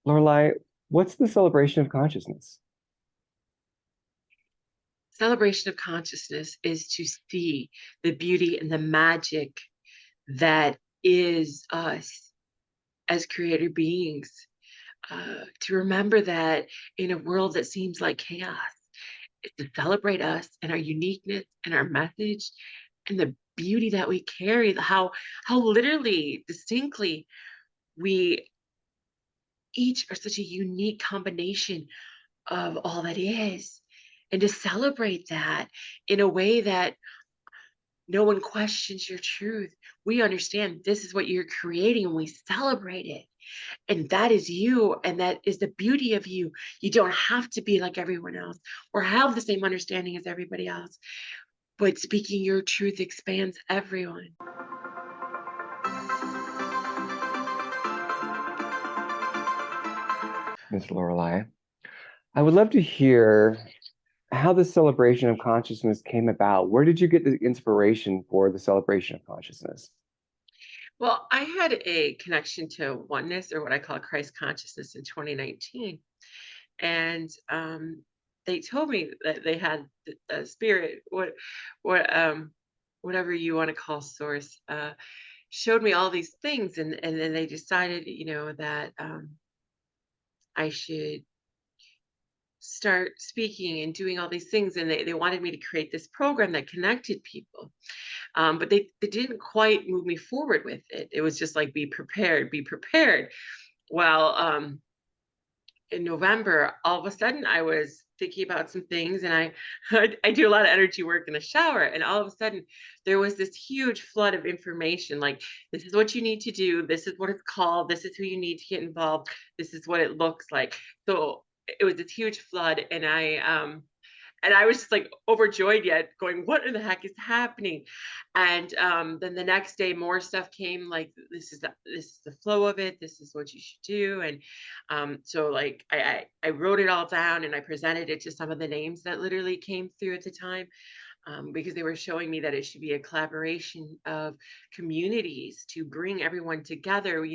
Lorelai, what's the celebration of consciousness? Celebration of consciousness is to see the beauty and the magic that is us as creator beings. To remember that in a world that seems like chaos, is to celebrate us and our uniqueness and our message and the beauty that we carry, how literally, distinctly we each are such a unique combination of all that is. And to celebrate that in a way that no one questions your truth. We understand this is what you're creating and we celebrate it. And that is you. And that is the beauty of you. You don't have to be like everyone else or have the same understanding as everybody else. But speaking your truth expands everyone. Miss Lorelai, I would love to hear how the celebration of consciousness came about. Where did you get the inspiration for the celebration of consciousness? Well, I had a connection to oneness or what I call Christ consciousness in 2019. And they told me that they had the spirit, what whatever you want to call source, showed me all these things, and then they decided, that I should start speaking and doing all these things, and they wanted me to create this program that connected people, but they didn't quite move me forward with it. It was just like, be prepared, be prepared. Well, in November, all of a sudden I was thinking about some things, and I do a lot of energy work in the shower, and all of a sudden there was this huge flood of information, like, this is what you need to do, this is what it's called, this is who you need to get involved, this is what it looks like. So it was this huge flood, and I was just like overjoyed, yet going, what in the heck is happening? And then the next day, more stuff came, like, this is the flow of it. This is what you should do. And so, like, I wrote it all down and I presented it to some of the names that literally came through at the time, because they were showing me that it should be a collaboration of communities to bring everyone together.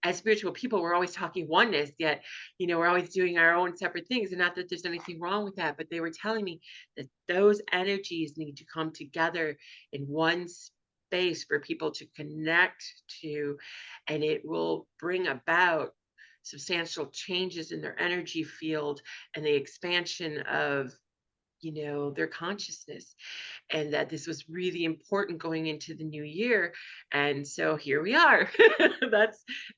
As spiritual people, we're always talking oneness, yet, we're always doing our own separate things. And not that there's anything wrong with that, but they were telling me that those energies need to come together in one space for people to connect to, and it will bring about substantial changes in their energy field and the expansion of their consciousness, and that this was really important going into the new year. And so here we are.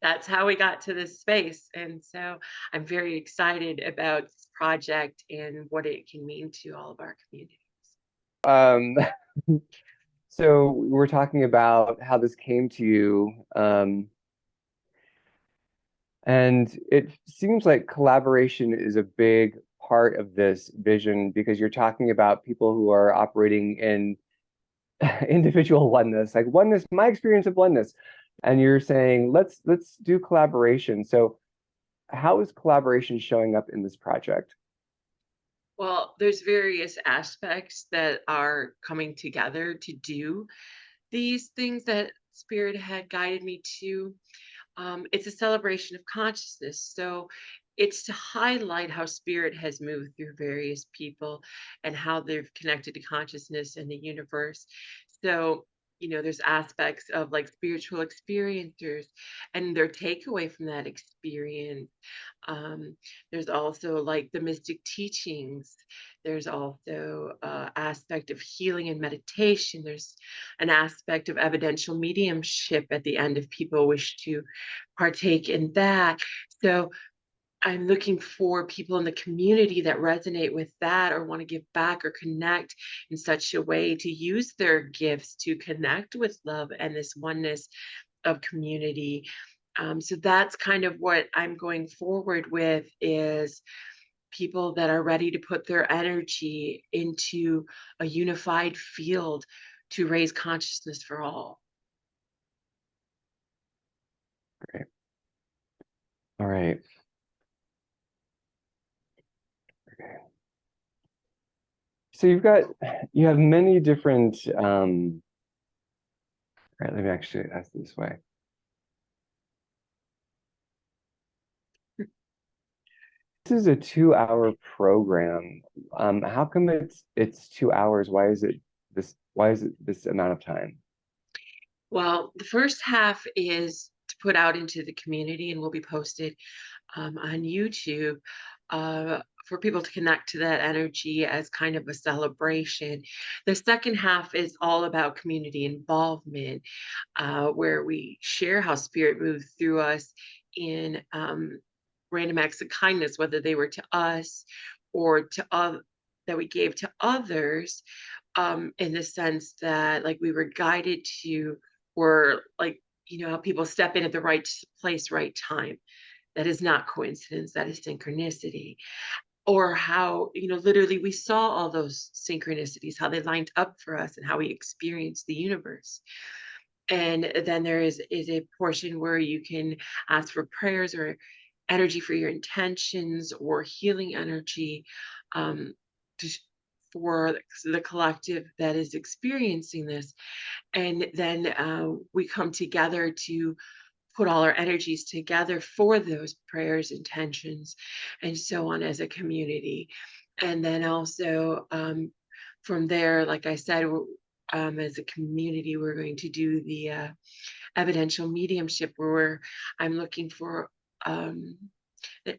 That's how we got to this space. And so I'm very excited about this project and what it can mean to all of our communities. Um, so we're talking about how this came to you, and it seems like collaboration is a big part of this vision because you're talking about people who are operating in individual oneness, like oneness, my experience of oneness. And you're saying, let's do collaboration. So how is collaboration showing up in this project? Well, there's various aspects that are coming together to do these things that Spirit had guided me to. It's a celebration of consciousness. So it's to highlight how spirit has moved through various people and how they've connected to consciousness and the universe. So, there's aspects of like spiritual experiencers and their takeaway from that experience. There's also like the mystic teachings. There's also aspect of healing and meditation. There's an aspect of evidential mediumship at the end if people wish to partake in that. So I'm looking for people in the community that resonate with that or want to give back or connect in such a way to use their gifts to connect with love and this oneness of community. So that's kind of what I'm going forward with, is people that are ready to put their energy into a unified field to raise consciousness for all. Okay. All right. Okay. So you have many different all right, let me actually ask this way. This is a 2 hour program. How come it's 2 hours? Why is it this amount of time? Well, the first half is to put out into the community and will be posted on YouTube for people to connect to that energy as kind of a celebration. The second half is all about community involvement, where we share how spirit moved through us in random acts of kindness, whether they were to us or that we gave to others, in the sense that like we were guided to, or like, how people step in at the right place, right time. That is not coincidence, that is synchronicity. Or how, literally we saw all those synchronicities, how they lined up for us and how we experienced the universe. And then there is a portion where you can ask for prayers or energy for your intentions or healing energy, um, to, for the collective that is experiencing this. And then we come together to put all our energies together for those prayers, intentions, and so on as a community. And then also from there, like I said, as a community, we're going to do the evidential mediumship where I'm looking for um, e-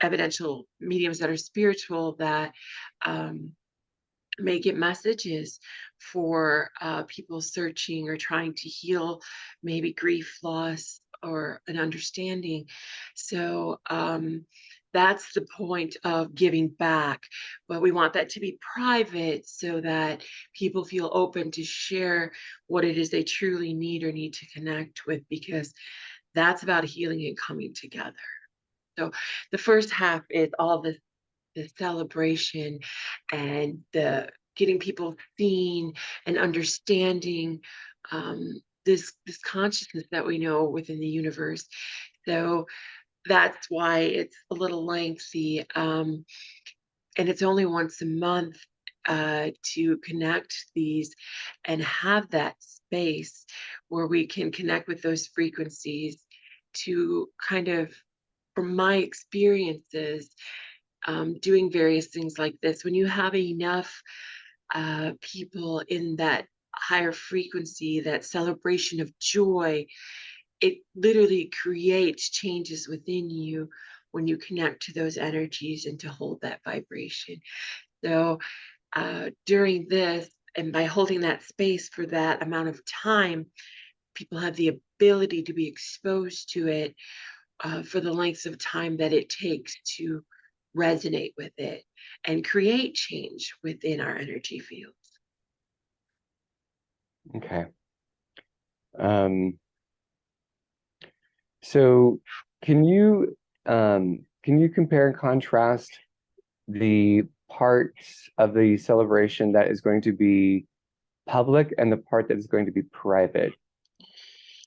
evidential mediums that are spiritual that um, may get messages for people searching or trying to heal maybe grief, loss, or an understanding. So that's the point of giving back. But we want that to be private so that people feel open to share what it is they truly need or need to connect with, because that's about healing and coming together. So the first half is all the celebration and the getting people seeing and understanding this consciousness that we know within the universe. So that's why it's a little lengthy, and it's only once a month to connect these and have that space where we can connect with those frequencies to kind of, from my experiences, doing various things like this, when you have enough people in that higher frequency, that celebration of joy, it literally creates changes within you when you connect to those energies and to hold that vibration. So during this, and by holding that space for that amount of time, people have the ability to be exposed to it for the lengths of time that it takes to resonate with it and create change within our energy fields. Okay. Um, so can you compare and contrast the parts of the celebration that is going to be public and the part that is going to be private?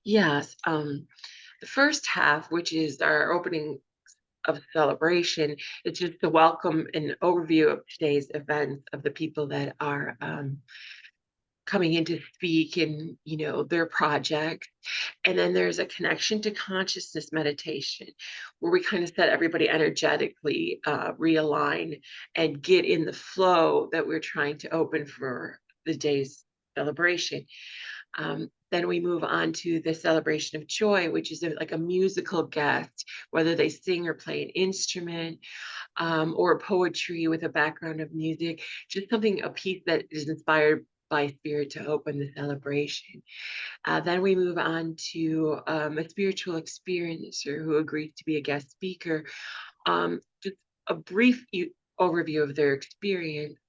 Yes, the first half, which is our opening of celebration, it's just the welcome and overview of today's events of the people that are coming in to speak and their project. And then there's a connection to consciousness meditation where we kind of set everybody energetically realign and get in the flow that we're trying to open for the day's celebration. Then we move on to the celebration of joy, which is like a musical guest, whether they sing or play an instrument, or poetry with a background of music, just something, a piece that is inspired by spirit to open the celebration. Then we move on to a spiritual experiencer who agrees to be a guest speaker. Just a brief overview of their experience,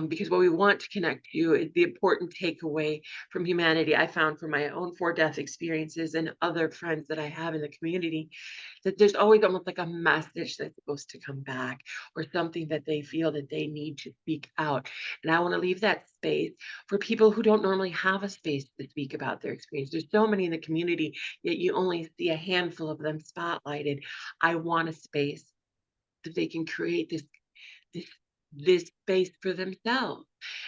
because what we want to connect to is the important takeaway from humanity. I found from my own four death experiences and other friends that I have in the community that there's always almost like a message that's supposed to come back, or something that they feel that they need to speak out. And I want to leave that space for people who don't normally have a space to speak about their experience. There's so many in the community, yet you only see a handful of them spotlighted. I want a space that they can create this this space for themselves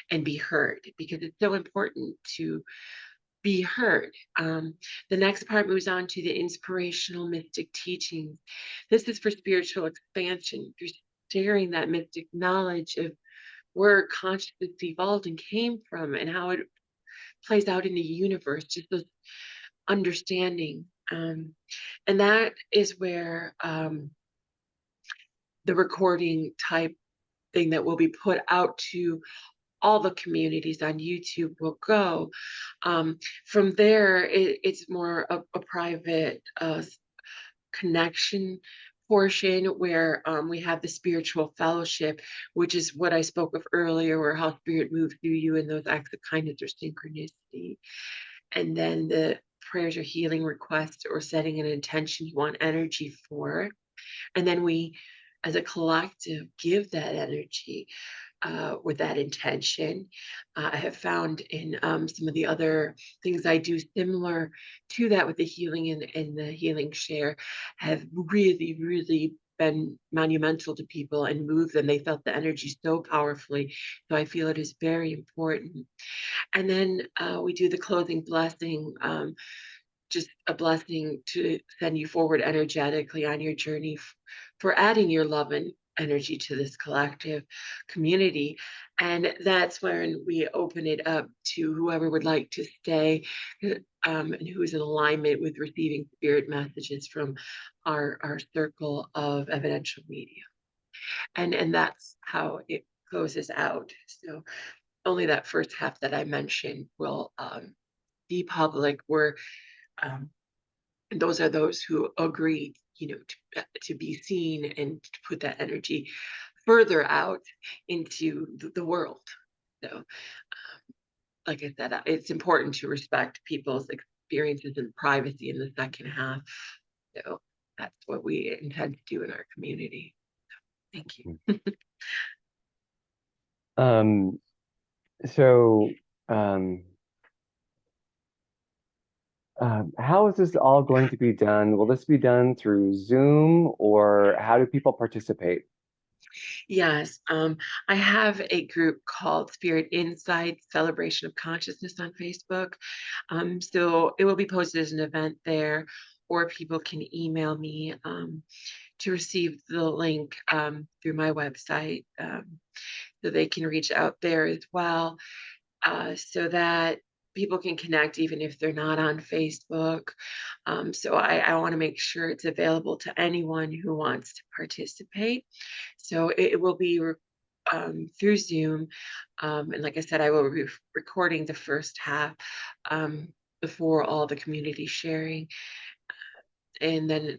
and be heard, because it's so important to be heard. The next part moves on to the inspirational mystic teachings. This is for spiritual expansion. You're sharing that mystic knowledge of where consciousness evolved and came from and how it plays out in the universe, just those understanding. And that is where the recording type thing that will be put out to all the communities on YouTube will go. From there, it's more a private connection portion where we have the spiritual fellowship, which is what I spoke of earlier, where how spirit moves through you in those acts of kindness or synchronicity. And then the prayers or healing requests or setting an intention you want energy for. And then we, as a collective, give that energy with that intention. I have found in some of the other things I do similar to that with the healing and the healing share have really, really been monumental to people and moved them. They felt the energy so powerfully. So I feel it is very important. And then we do the closing blessing, just a blessing to send you forward energetically on your journey for adding your love and energy to this collective community. And that's when we open it up to whoever would like to stay and who is in alignment with receiving spirit messages from our circle of evidential media. And that's how it closes out. So only that first half that I mentioned will be public, where um, those are those who agreed, to be seen and to put that energy further out into the world. So, like I said, it's important to respect people's experiences and privacy in the second half. So that's what we intend to do in our community. Thank you. Um, so, um, how is this all going to be done? Will this be done through Zoom, or how do people participate? Yes, I have a group called Spirit Insights Celebration of Consciousness on Facebook. So it will be posted as an event there, or people can email me to receive the link through my website. So they can reach out there as well, so that people can connect even if they're not on Facebook. So I want to make sure it's available to anyone who wants to participate. So it will be through Zoom. And like I said, I will be recording the first half before all the community sharing. And then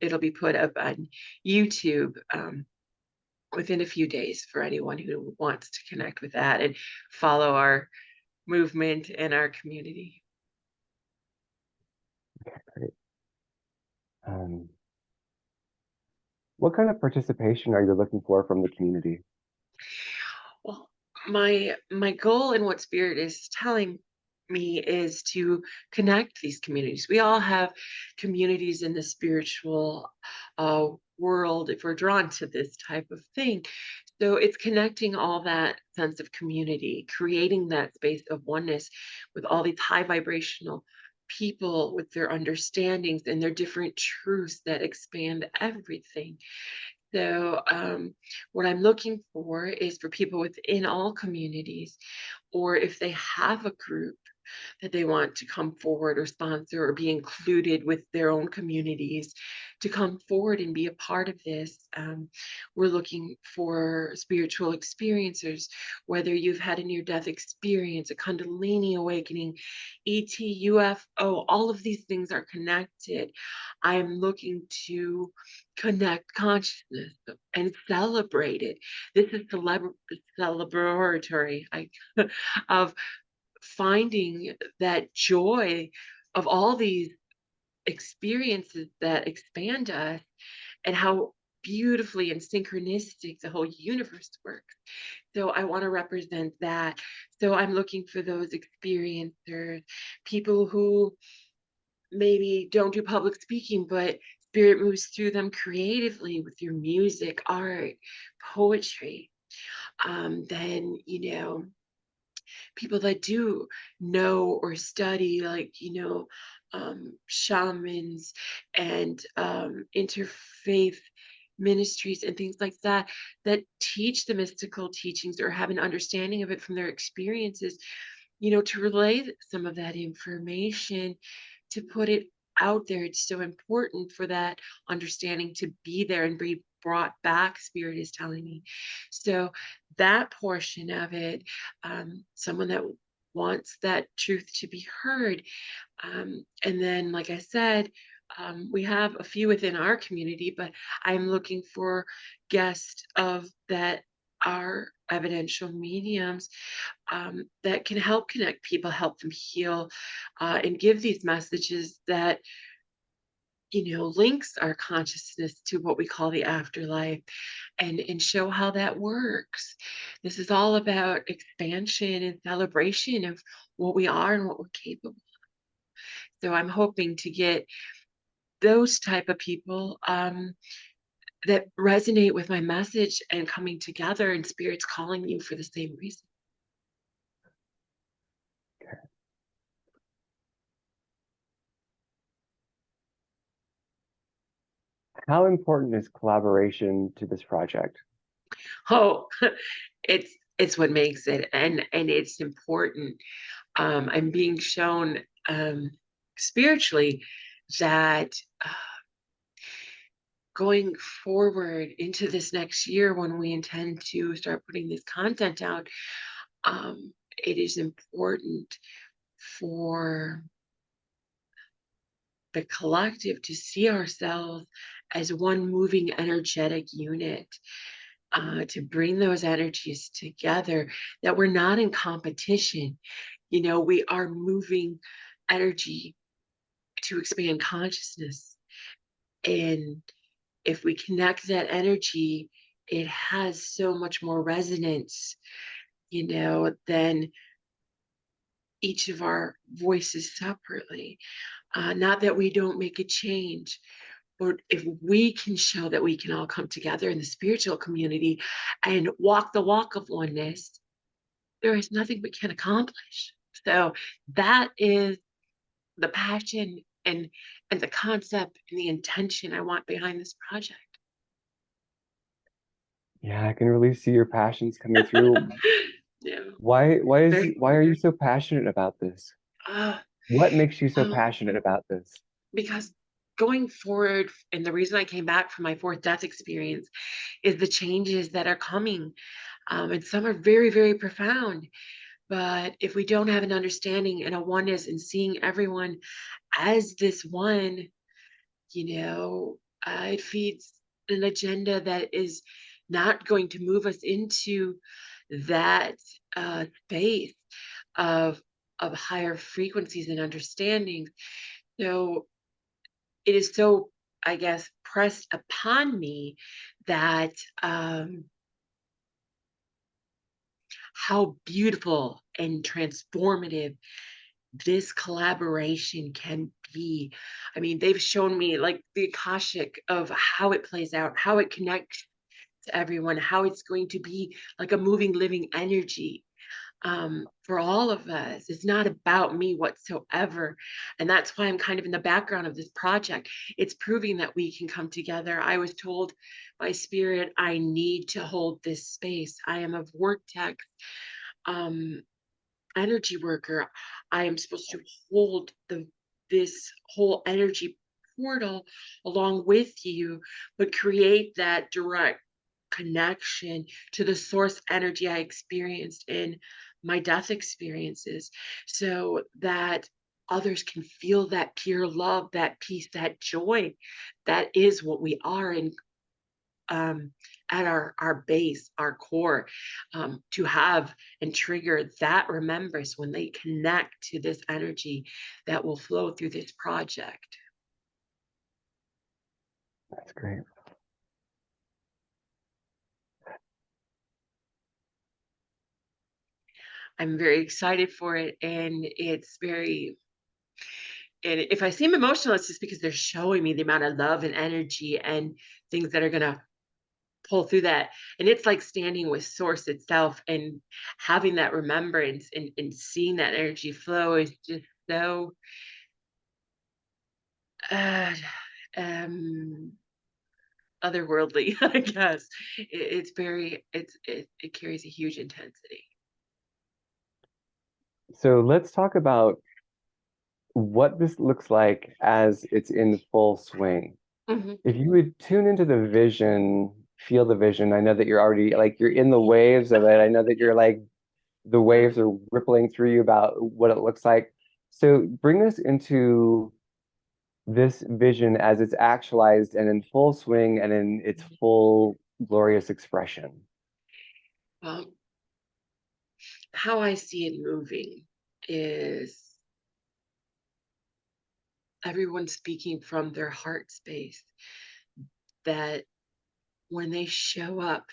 it'll be put up on YouTube within a few days for anyone who wants to connect with that and follow our movement and our community. Great. Um, what kind of participation are you looking for from the community? Well, my goal and what Spirit is telling me is to connect these communities. We all have communities in the spiritual world if we're drawn to this type of thing. So it's connecting all that sense of community, creating that space of oneness with all these high vibrational people with their understandings and their different truths that expand everything. So, what I'm looking for is for people within all communities, or if they have a group that they want to come forward or sponsor or be included with their own communities to come forward and be a part of this. We're looking for spiritual experiencers, whether you've had a near death experience, a Kundalini awakening, ET, UFO, all of these things are connected. I am looking to connect consciousness and celebrate it. This is celebratory of finding that joy of all these experiences that expand us and how beautifully and synchronistic the whole universe works. So I want to represent that. So I'm looking for those experiencers, people who maybe don't do public speaking, but spirit moves through them creatively with your music, art, poetry. Then, people that do know or study, like, shamans and interfaith ministries and things like that, that teach the mystical teachings or have an understanding of it from their experiences, to relay some of that information, to put it out there. It's so important for that understanding to be there and be brought back, Spirit is telling me. So that portion of it, someone that wants that truth to be heard. And then, like I said, we have a few within our community, but I'm looking for guests of that are evidential mediums, that can help connect people, help them heal, and give these messages that, links our consciousness to what we call the afterlife, and show how that works. This is all about expansion and celebration of what we are and what we're capable. So I'm hoping to get those type of people, that resonate with my message and coming together and spirits calling you for the same reason. How important is collaboration to this project? Oh, it's what makes it, and it's important. I'm being shown, spiritually, that going forward into this next year when we intend to start putting this content out, it is important for the collective to see ourselves as one moving energetic unit, to bring those energies together, that we're not in competition. We are moving energy to expand consciousness. And if we connect that energy, it has so much more resonance, than each of our voices separately. Not that we don't make a change, but if we can show that we can all come together in the spiritual community and walk the walk of oneness, there is nothing we can accomplish. So that is the passion and the concept and the intention I want behind this project. Yeah, I can really see your passions coming through. Yeah, very Why are you clear. so passionate about this? Uh, What makes you so well, passionate about this? because going forward, and the reason I came back from my fourth death experience is the changes that are coming. And some are very, very profound. But if we don't have an understanding and a oneness and seeing everyone as this one, it feeds an agenda that is not going to move us into that space of higher frequencies and understanding. So it is so, I guess, pressed upon me that, how beautiful and transformative this collaboration can be. I mean, they've shown me like the Akashic of how it plays out, how it connects to everyone, how it's going to be like a moving, living energy, for all of us. It's not about me whatsoever. And that's why I'm kind of in the background of this project. It's proving that we can come together. I was told by spirit, I need to hold this space. I am a vortex, um, energy worker. I am supposed to hold this whole energy portal along with you, but create that direct connection to the source energy I experienced in my death experiences, so that others can feel that pure love, that peace, that joy. That is what we are in, um, at our base, our core, to have and trigger that remembrance when they connect to this energy that will flow through this project. That's great. I'm very excited for it, and it's very. And if I seem emotional, it's just because they're showing me the amount of love and energy and things that are gonna pull through that. And it's like standing with source itself and having that remembrance and seeing that energy flow is just so uh, um otherworldly, I guess. It's very it carries a huge intensity. So let's talk about what this looks like as it's in full swing. Mhm. If you would tune into the vision, feel the vision, I know that you're already like you're in the waves of it. I know that you're like the waves are rippling through you about what it looks like. So bring us into this vision as it's actualized and in full swing and in its full glorious expression. Well, how I see it moving is everyone speaking from their heart space, that when they show up,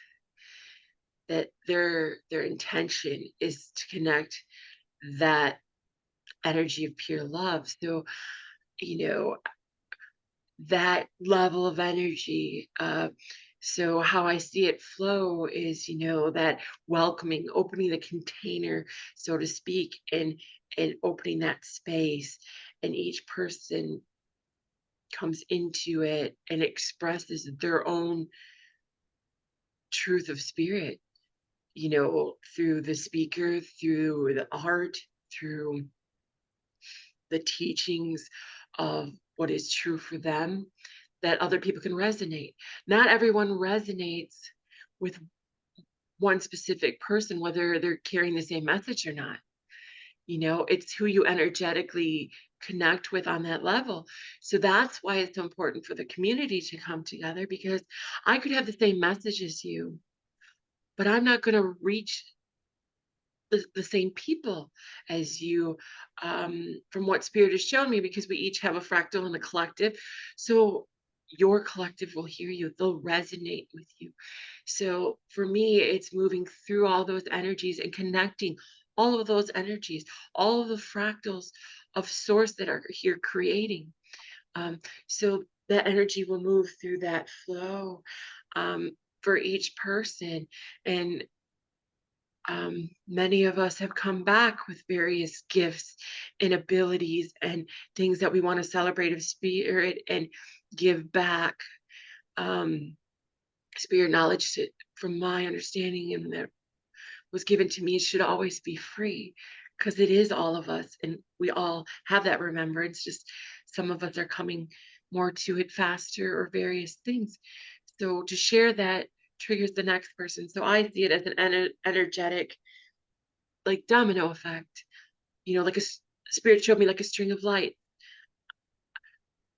that their intention is to connect that energy of pure love. So, you know, that level of energy. So how I see it flow is, that welcoming, opening the container, so to speak, and opening that space, and each person comes into it and expresses their own truth of spirit, through the speaker, through the art, through the teachings of what is true for them, that other people can resonate. Not everyone resonates with one specific person, whether they're carrying the same message or not. It's who you energetically connect with on that level. So that's why it's so important for the community to come together, because I could have the same message as you, but I'm not going to reach the same people as you, from what spirit has shown me, because we each have a fractal and a collective. So your collective will hear you, they'll resonate with you. So for me, it's moving through all those energies and connecting all of those energies, all of the fractals of source that are here creating. So that energy will move through that flow, um, for each person. And many of us have come back with various gifts and abilities and things that we want to celebrate of spirit and give back. Um, Spirit knowledge from my understanding and that was given to me should always be free, because it is all of us and we all have that remembrance. Just some of us are coming more to it faster or various things. So to share that triggers the next person. So I see it as an energetic, like domino effect, like spirit showed me like a string of light.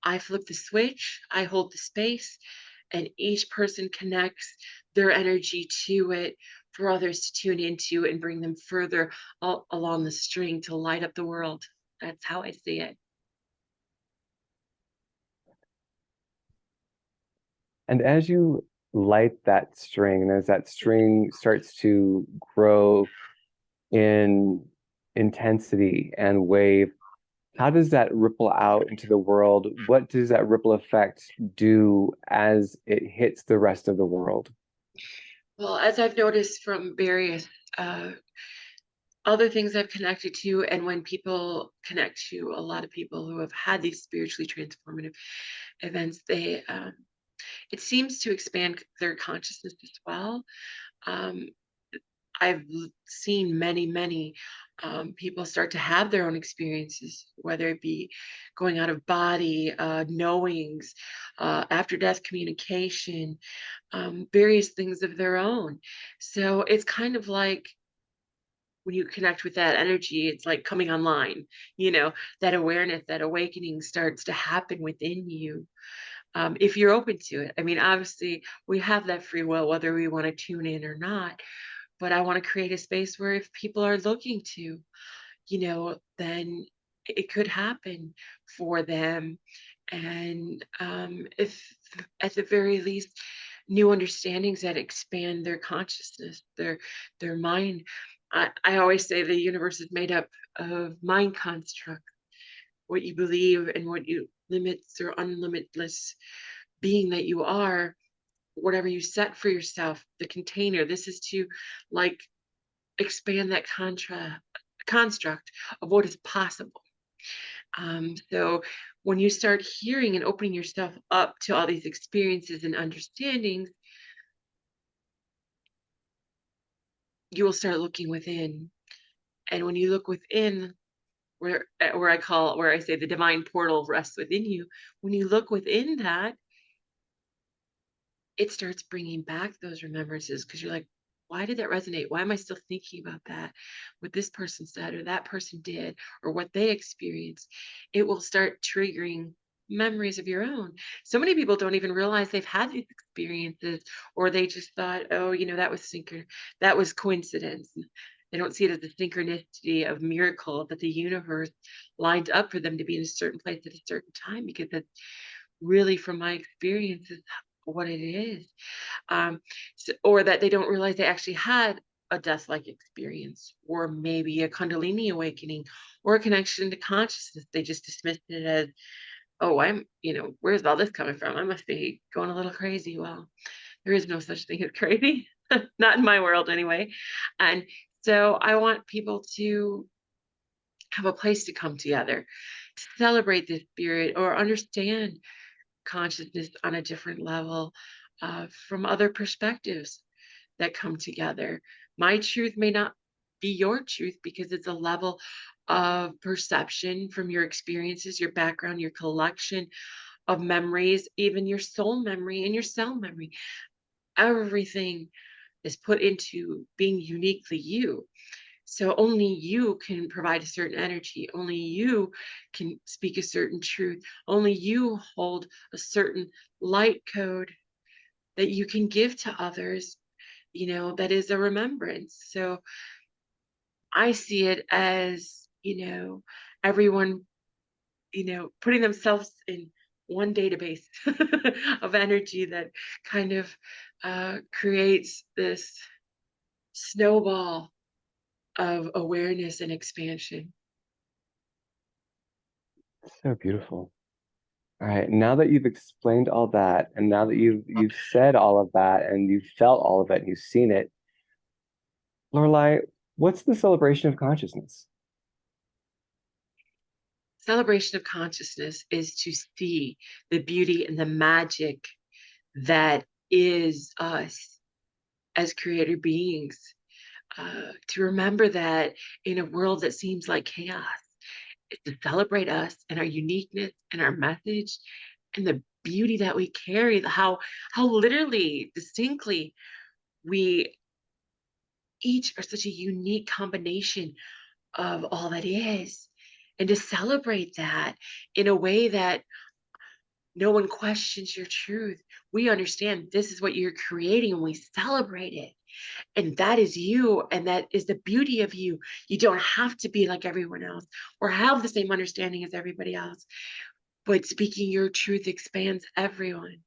I flip the switch, I hold the space, and each person connects their energy to it for others to tune into and bring them further along the string to light up the world. That's how I see it. And as you light that string, and as that string starts to grow in intensity and wave, how does that ripple out into the world? What does that ripple effect do as it hits the rest of the world? Well, as I've noticed from various uh, other things I've connected to, and when people connect to a lot of people who have had these spiritually transformative events, it seems to expand their consciousness as well. Um, seen many, many people start to have their own experiences, whether it be going out of body, knowings, after death communication, various things of their own. So it's kind of like when you connect with that energy, it's like coming online, that awareness, that awakening starts to happen within you, if you're open to it. I mean, obviously, we have that free will, whether we want to tune in or not. But I want to create a space where if people are looking to, then it could happen for them. And if at the very least, new understandings that expand their consciousness, their mind. I always say the universe is made up of mind construct. What you believe and what you limits or unlimitless being that you are whatever you set for yourself, the container. This is to like expand that construct of what is possible. So when you start hearing and opening yourself up to all these experiences and understandings, you will start looking within. And when you look within, where I say the divine portal rests within you, when you look within that, it starts bringing back those remembrances because you're like, why did that resonate? Why am I still thinking about that? What this person said or that person did or what they experienced? It will start triggering memories of your own. So many people don't even realize they've had these experiences, or they just thought, oh, that was coincidence. They don't see it as the synchronicity of miracle that the universe lined up for them to be in a certain place at a certain time, because that's really, from my experiences, what it is. um, or that they don't realize they actually had a death-like experience, or maybe a Kundalini awakening, or a connection to consciousness. They just dismissed it as, "Oh, where's all this coming from? I must be going a little crazy." Well, there is no such thing as crazy, not in my world anyway. And so I want people to have a place to come together, to celebrate this spirit, or understand consciousness on a different level, from other perspectives that come together. My truth may not be your truth because it's a level of perception from your experiences, your background, your collection of memories, even your soul memory and your cell memory. Everything is put into being uniquely you. So only you can provide a certain energy. Only you can speak a certain truth. Only you hold a certain light code that you can give to others, that is a remembrance. So I see it as, everyone, putting themselves in one database of energy that kind of creates this snowball of awareness and expansion. So beautiful. All right, now that you've explained all that, and now that you've said all of that, and you've felt all of it, and you've seen it, Lorelai, what's the celebration of consciousness? Celebration of consciousness is to see the beauty and the magic that is us as creator beings. To remember that in a world that seems like chaos, is to celebrate us and our uniqueness and our message and the beauty that we carry, how literally, distinctly, we each are such a unique combination of all that is. And to celebrate that in a way that no one questions your truth. We understand this is what you're creating and we celebrate it. And that is you. And that is the beauty of you. You don't have to be like everyone else or have the same understanding as everybody else. But speaking your truth expands everyone.